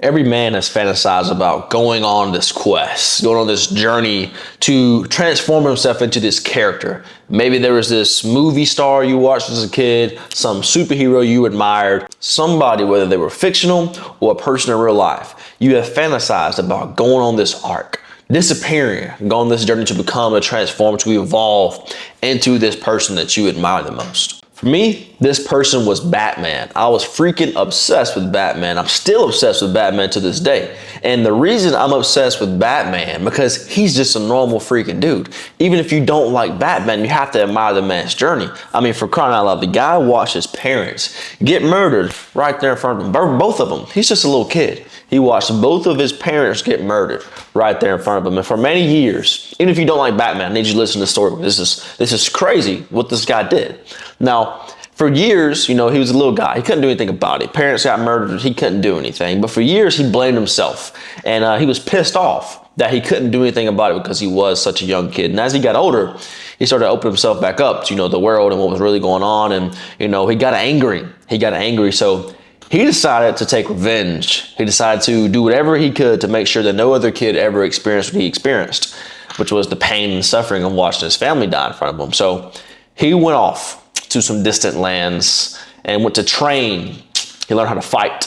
Every man has fantasized about going on this quest, going on this journey to transform himself into this character. Maybe there was this movie star you watched as a kid, some superhero you admired, somebody, whether they were fictional or a person in real life. You have fantasized about going on this arc, disappearing, going on this journey to become, to transform, to evolve into this person that you admire the most. For me, this person was Batman. I was freaking obsessed with Batman. I'm still obsessed with Batman to this day. And the reason I'm obsessed with Batman, because he's just a normal freaking dude. Even if you don't like Batman, you have to admire the man's journey. I mean, for crying out loud, the guy watched his parents get murdered right there in front of him. Both of them. He's just a little kid. He watched both of his parents get murdered right there in front of him. And for many years, even if you don't like Batman, I need you to listen to the story. This is crazy what this guy did. Now, for years, he was a little guy. He couldn't do anything about it. Parents got murdered. He couldn't do anything. But for years, he blamed himself. And he was pissed off that he couldn't do anything about it because he was such a young kid. And as he got older, he started to open himself back up to, the world and what was really going on. And, he got angry. So he decided to take revenge. He decided to do whatever he could to make sure that no other kid ever experienced what he experienced, which was the pain and suffering of watching his family die in front of him. So he went off to some distant lands and went to train. He learned how to fight.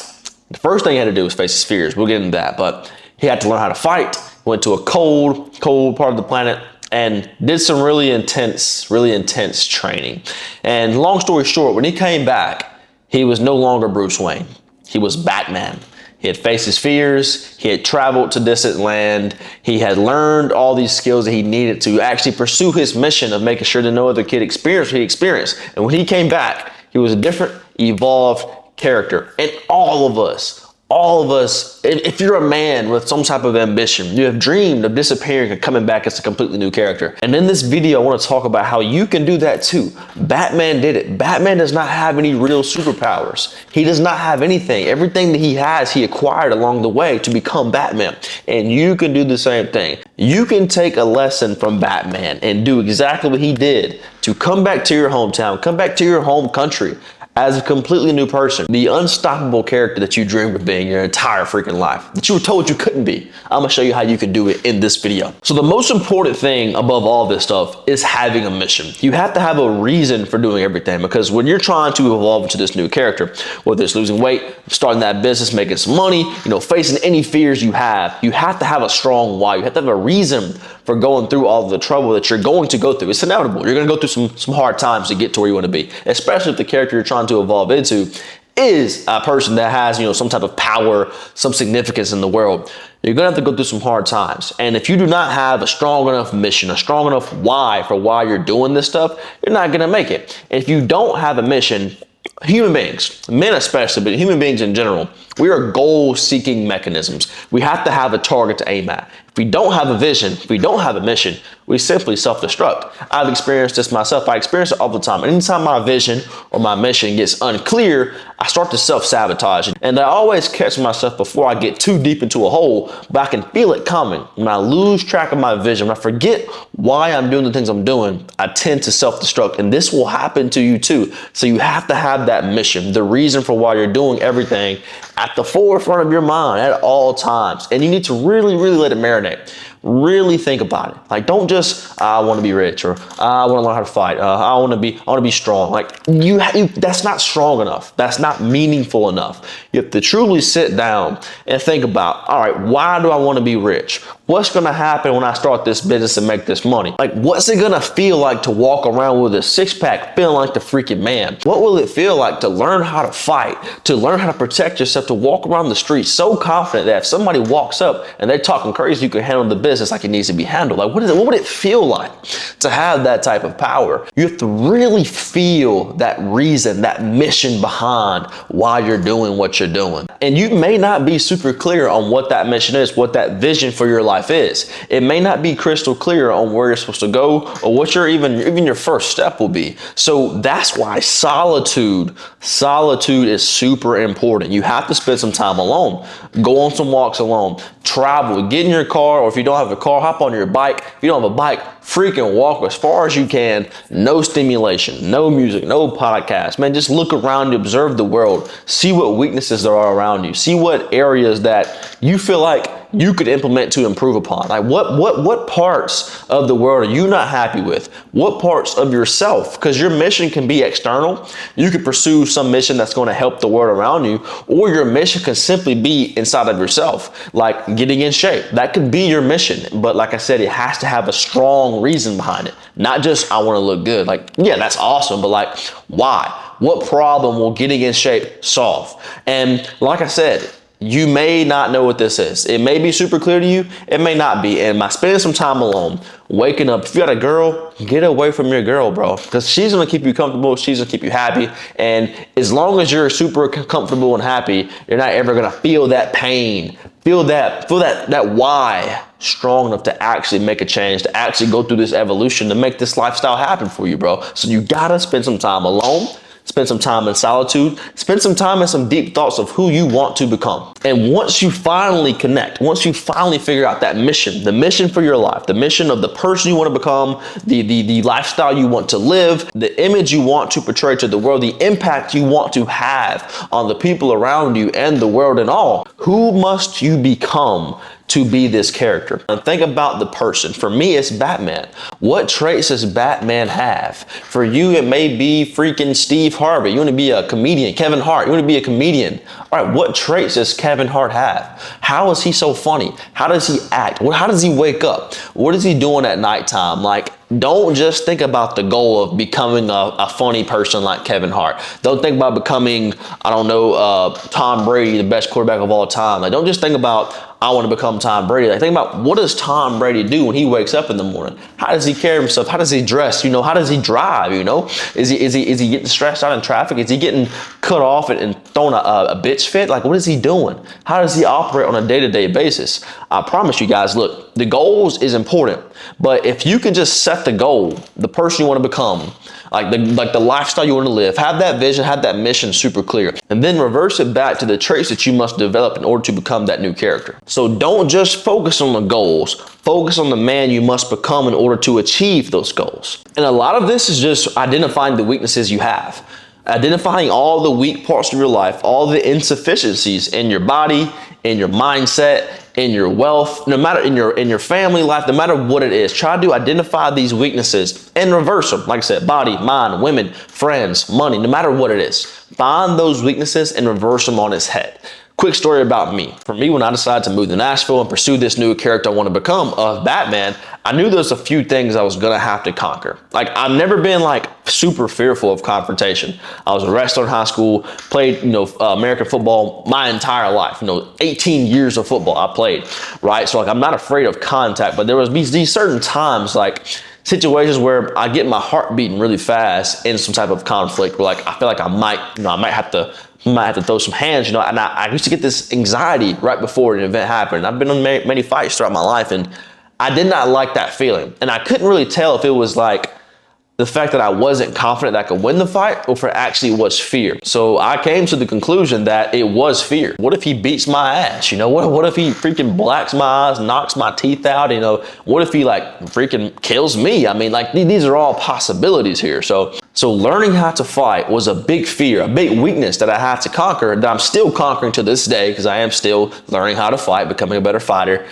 The first thing he had to do was face his fears. We'll get into that, but he had to learn how to fight. Went to a cold part of the planet and did some really intense training. And long story short, when he came back, he was no longer Bruce Wayne. He was Batman. He had faced his fears. He had traveled to distant land. He had learned all these skills that he needed to actually pursue his mission of making sure that no other kid experienced what he experienced. And when he came back, he was a different, evolved character. And all of us, if you're a man with some type of ambition, you have dreamed of disappearing and coming back as a completely new character. And in this video, I want to talk about how you can do that too. Batman did it. Batman does not have any real superpowers. He does not have anything. Everything that he has, he acquired along the way to become Batman. And you can do the same thing. You can take a lesson from Batman and do exactly what he did to come back to your hometown, come back to your home country as a completely new person, the unstoppable character that you dreamed of being your entire freaking life, that you were told you couldn't be. I'm gonna show you how you can do it in this video. So the most important thing above all this stuff is having a mission. You have to have a reason for doing everything, because when you're trying to evolve into this new character, whether it's losing weight, starting that business, making some money, facing any fears you have to have a strong why. You have to have a reason for going through all of the trouble that you're going to go through. It's inevitable. You're gonna go through some hard times to get to where you wanna be, especially if the character you're trying to evolve into is a person that has, some type of power, some significance in the world. You're gonna have to go through some hard times. And if you do not have a strong enough mission, a strong enough why for why you're doing this stuff, you're not gonna make it. And if you don't have a mission, human beings, men especially, but human beings in general, we are goal-seeking mechanisms. We have to have a target to aim at. If we don't have a vision, if we don't have a mission, we simply self-destruct. I've experienced this myself. I experience it all the time. Anytime my vision or my mission gets unclear, I start to self-sabotage. And I always catch myself before I get too deep into a hole, but I can feel it coming. When I lose track of my vision, when I forget why I'm doing the things I'm doing, I tend to self-destruct. And this will happen to you too. So you have to have that mission, the reason for why you're doing everything, at the forefront of your mind at all times. And you need to really, really let it marinate. Really think about it. Like, don't just, I want to be rich, or I want to learn how to fight. I want to be strong. Like that's not strong enough. That's not meaningful enough. You have to truly sit down and think about, all right, why do I want to be rich? What's going to happen when I start this business and make this money? Like, what's it going to feel like to walk around with a six-pack feeling like the freaking man? What will it feel like to learn how to fight, to learn how to protect yourself, to walk around the street so confident that if somebody walks up and they're talking crazy, you can handle the business like it needs to be handled? Like, what would it feel like to have that type of power? You have to really feel that reason, that mission behind why you're doing what you're doing. And you may not be super clear on what that mission is, what that vision for your life is. It may not be crystal clear on where you're supposed to go or what even your first step will be. So that's why solitude is super important. You have to spend some time alone. Go on some walks alone. Travel. Get in your car, or if you don't have a car, hop on your bike. If you don't have a bike, freaking walk as far as you can. No stimulation, no music, no podcast. Man, just look around you, observe the world, see what weaknesses there are around you, see what areas that you feel like you could implement to improve upon. Like what parts of the world are you not happy with? What parts of yourself? Because your mission can be external. You could pursue some mission that's going to help the world around you, or your mission can simply be inside of yourself, like getting in shape. That could be your mission. But like I said, it has to have a strong reason behind it. Not just, I want to look good. Like, yeah, that's awesome. But like, why? What problem will getting in shape solve? And like I said, you may not know what this is. It may be super clear to you. It may not be. And by spending some time alone, waking up, if you got a girl, get away from your girl, bro, because she's going to keep you comfortable. She's going to keep you happy. And as long as you're super comfortable and happy, you're not ever going to feel that pain, feel that why strong enough to actually make a change, to actually go through this evolution, to make this lifestyle happen for you, bro. So you got to spend some time alone. Spend some time in solitude, spend some time in some deep thoughts of who you want to become. And once you finally connect, once you finally figure out that mission, the mission for your life, the mission of the person you want to become, the lifestyle you want to live, the image you want to portray to the world, the impact you want to have on the people around you and the world and all, who must you become to be this character? And think about the person. For me, it's Batman. What traits does Batman have? For you, it may be freaking Steve Harvey. You want to be a comedian. Kevin Hart, you want to be a comedian. All right, what traits does Kevin Hart have? How is he so funny? How does he act? How does he wake up? What is he doing at nighttime? Like, don't just think about the goal of becoming a funny person like Kevin Hart. Don't think about becoming, I don't know, Tom Brady, the best quarterback of all time. Like, don't just think about, I want to become Tom Brady. Like, think about, what does Tom Brady do when he wakes up in the morning? How does he carry himself? How does he dress? You know, how does he drive? You know, is he getting stressed out in traffic? Is he getting cut off and thrown a bitch fit? Like, what is he doing? How does he operate on a day-to-day basis? I promise you guys, look, the goals is important, but if you can just set the goal, the person you want to become, like the lifestyle you want to live, have that vision, have that mission super clear, and then reverse it back to the traits that you must develop in order to become that new character. So don't just focus on the goals, focus on the man you must become in order to achieve those goals. And a lot of this is just identifying the weaknesses you have, identifying all the weak parts of your life, all the insufficiencies in your body, in your mindset, in your wealth, no matter in your family life, no matter what it is. Try to identify these weaknesses and reverse them. Like I said, body, mind, women, friends, money, no matter what it is. Find those weaknesses and reverse them on its head. Quick story about me. For me, when I decided to move to Nashville and pursue this new character I want to become of Batman, I knew there's a few things I was going to have to conquer. Like, I've never been like super fearful of confrontation. I was a wrestler in high school, played, American football my entire life. 18 years of football I played, right? So like, I'm not afraid of contact, but there was these certain times, like situations where I get my heart beating really fast in some type of conflict where like, I feel like I might have to throw some hands, and I used to get this anxiety right before an event happened. I've been in many fights throughout my life, and I did not like that feeling. And I couldn't really tell if it was like the fact that I wasn't confident that I could win the fight, or if it actually was fear. So I came to the conclusion that it was fear. What if he beats my ass? What if he freaking blacks my eyes, knocks my teeth out? What if he like freaking kills me? I mean, like, these are all possibilities here. So learning how to fight was a big fear, a big weakness that I had to conquer, that I'm still conquering to this day, because I am still learning how to fight, becoming a better fighter.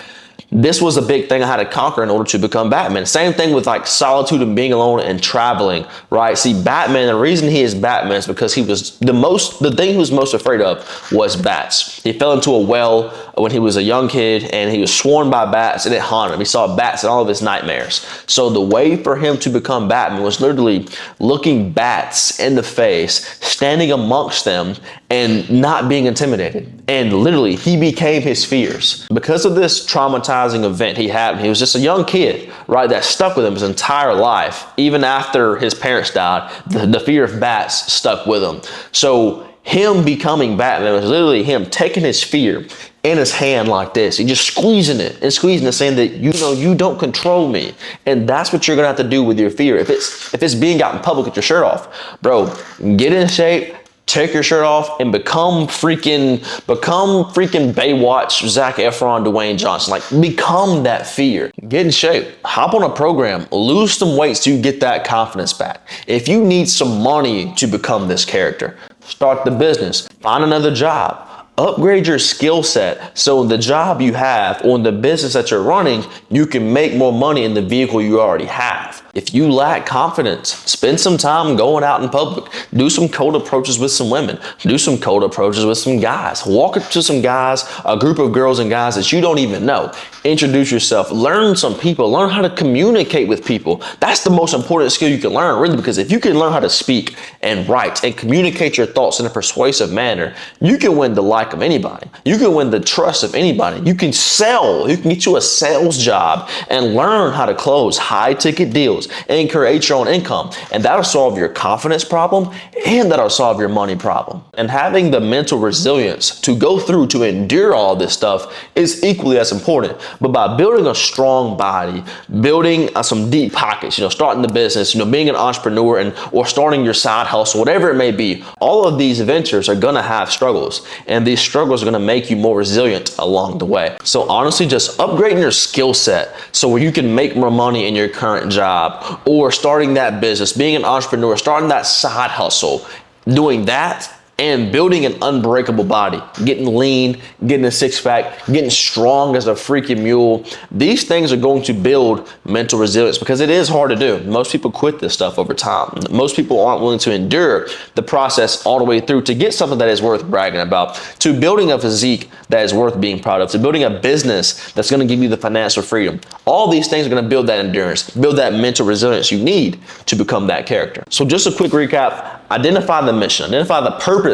This was a big thing I had to conquer in order to become Batman. Same thing with like solitude and being alone and traveling, right? See, Batman, the reason he is Batman is because he was the thing he was most afraid of was bats. He fell into a well when he was a young kid, and he was swarmed by bats, and it haunted him. He saw bats in all of his nightmares. So the way for him to become Batman was literally looking bats in the face, standing amongst them, and not being intimidated. And literally, he became his fears. Because of this traumatizing event he had, he was just a young kid, right, that stuck with him his entire life. Even after his parents died, the fear of bats stuck with him. So him becoming Batman was literally him taking his fear in his hand like this and just squeezing it, saying that, you don't control me. And that's what you're gonna have to do with your fear. If it's being out in public with your shirt off, bro, get in shape, Take your shirt off and become freaking Baywatch, Zac Efron, Dwayne Johnson. Like, become that fear. Get in shape. Hop on a program. Lose some weight so you get that confidence back. If you need some money to become this character, start the business. Find another job. Upgrade your skill set so the job you have or in the business that you're running, you can make more money in the vehicle you already have. If you lack confidence, spend some time going out in public. Do some cold approaches with some women. Do some cold approaches with some guys. Walk up to some guys, a group of girls and guys that you don't even know. Introduce yourself. Learn some people. Learn how to communicate with people. That's the most important skill you can learn, really, because if you can learn how to speak and write and communicate your thoughts in a persuasive manner, you can win the like of anybody. You can win the trust of anybody. You can sell. You can get you a sales job and learn how to close high ticket deals and create your own income. And that'll solve your confidence problem and that'll solve your money problem. And having the mental resilience to go through, to endure all this stuff is equally as important. But by building a strong body, building some deep pockets, starting the business, being an entrepreneur or starting your side hustle, whatever it may be, all of these ventures are gonna have struggles. And these struggles are gonna make you more resilient along the way. So honestly, just upgrading your skill set so where you can make more money in your current job, or starting that business, being an entrepreneur, starting that side hustle, doing that and building an unbreakable body, getting lean, getting a six pack, getting strong as a freaking mule. These things are going to build mental resilience because it is hard to do. Most people quit this stuff over time. Most people aren't willing to endure the process all the way through to get something that is worth bragging about, to building a physique that is worth being proud of, to building a business that's gonna give you the financial freedom. All these things are gonna build that endurance, build that mental resilience you need to become that character. So just a quick recap, identify the mission, identify the purpose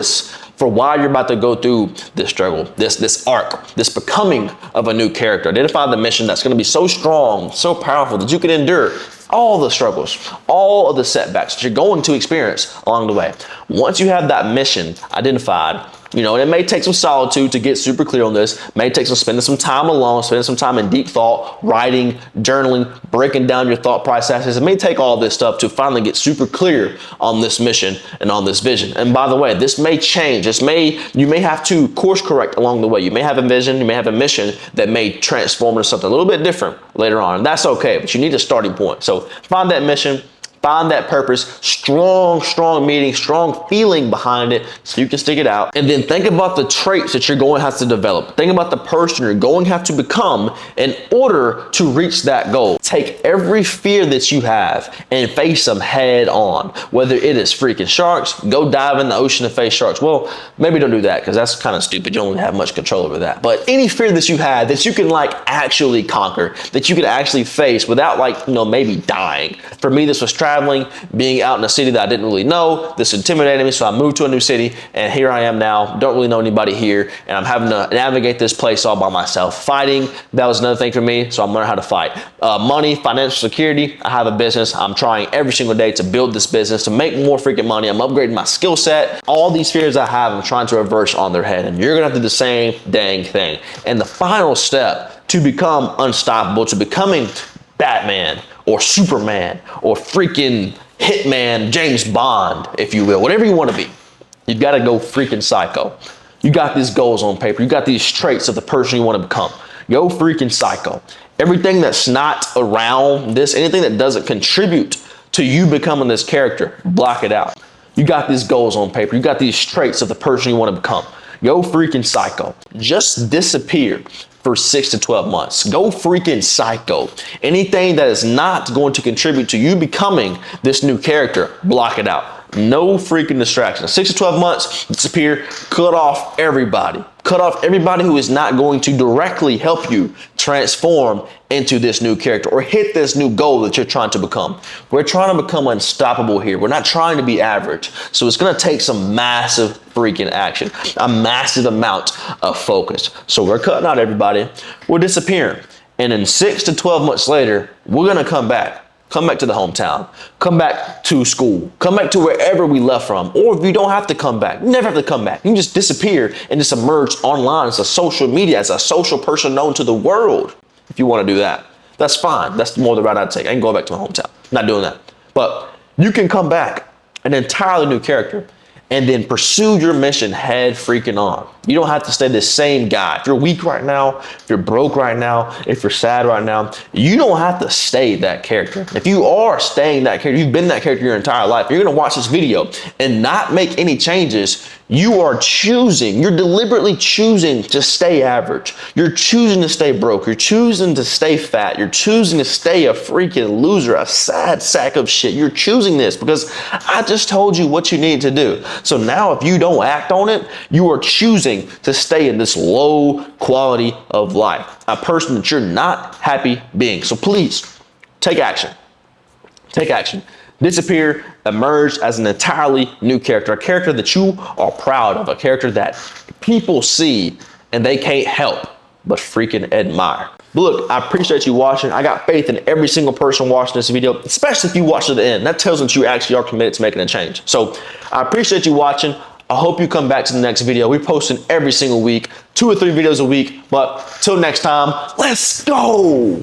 for why you're about to go through this struggle, this arc, this becoming of a new character. Identify the mission that's gonna be so strong, so powerful that you can endure all the struggles, all of the setbacks that you're going to experience along the way. Once you have that mission identified, and it may take some solitude to get super clear on this. It may take some spending some time alone, spending some time in deep thought, writing, journaling, breaking down your thought processes. It may take all this stuff to finally get super clear on this mission and on this vision. And by the way, this may change. You may have to course correct along the way. You may have a vision, you may have a mission that may transform into something a little bit different later on. And that's okay, but you need a starting point. So find that mission. Find that purpose, strong meaning, strong feeling behind it so you can stick it out. And then think about the traits that you're going to have to develop. Think about the person you're going to have to become in order to reach that goal. Take every fear that you have and face them head on. Whether it is freaking sharks, go dive in the ocean and face sharks. Well, maybe don't do that because that's kind of stupid. You don't have much control over that. But any fear that you have that you can actually conquer, that you can actually face without maybe dying. For me, this was traveling, being out in a city that I didn't really know. This intimidated me, so I moved to a new city, and here I am now. Don't really know anybody here, and I'm having to navigate this place all by myself. Fighting, that was another thing for me, so I'm learning how to fight. Money, financial security, I have a business. I'm trying every single day to build this business, to make more freaking money. I'm upgrading my skill set. All these fears I have, I'm trying to reverse on their head, and you're gonna have to do the same dang thing. And the final step to become unstoppable, to becoming Batman or Superman or freaking Hitman, James Bond, if you will, whatever you want to be, you've got to go freaking psycho. You got these goals on paper. You got these traits of the person you want to become. Go freaking psycho. Everything that's not around this, anything that doesn't contribute to you becoming this character, block it out. You got these goals on paper. You got these traits of the person you want to become. Go freaking psycho. Just disappear for 6 to 12 months. Go freaking psycho. Anything that is not going to contribute to you becoming this new character, block it out. No freaking distractions. 6 to 12 months, disappear, cut off everybody. Cut off everybody who is not going to directly help you transform into this new character or hit this new goal that you're trying to become. We're trying to become unstoppable here. We're not trying to be average. So it's gonna take some massive freaking action, a massive amount of focus. So we're cutting out everybody. We're disappearing. And then 6 to 12 months later, we're gonna come back. Come back to the hometown, come back to school, come back to wherever we left from. Or if you don't have to come back, you never have to come back. You can just disappear and just emerge online as a social media, as a social person known to the world. If you want to do that, that's fine. That's more the route I'd take. I ain't going back to my hometown. Not doing that. But you can come back an entirely new character. and then pursue your mission head freaking on. You don't have to stay the same guy. If you're weak right now, if you're broke right now, if you're sad right now, you don't have to stay that character. If you are staying that character, you've been that character your entire life, you're gonna watch this video and not make any changes, you are choosing, you're deliberately choosing to stay average. You're choosing to stay broke. You're choosing to stay fat. You're choosing to stay a freaking loser, a sad sack of shit. You're choosing this because I just told you what you need to do. So now if you don't act on it, you are choosing to stay in this low quality of life, a person that you're not happy being. So please take action. Take action. Disappear, emerge as an entirely new character, a character that you are proud of, a character that people see and they can't help but freaking admire. But look, I appreciate you watching. I got faith in every single person watching this video, especially if you watch to the end. That tells me that you actually are committed to making a change. So I appreciate you watching. I hope you come back to the next video. We're posting every single week, 2 or 3 videos a week. But till next time, let's go.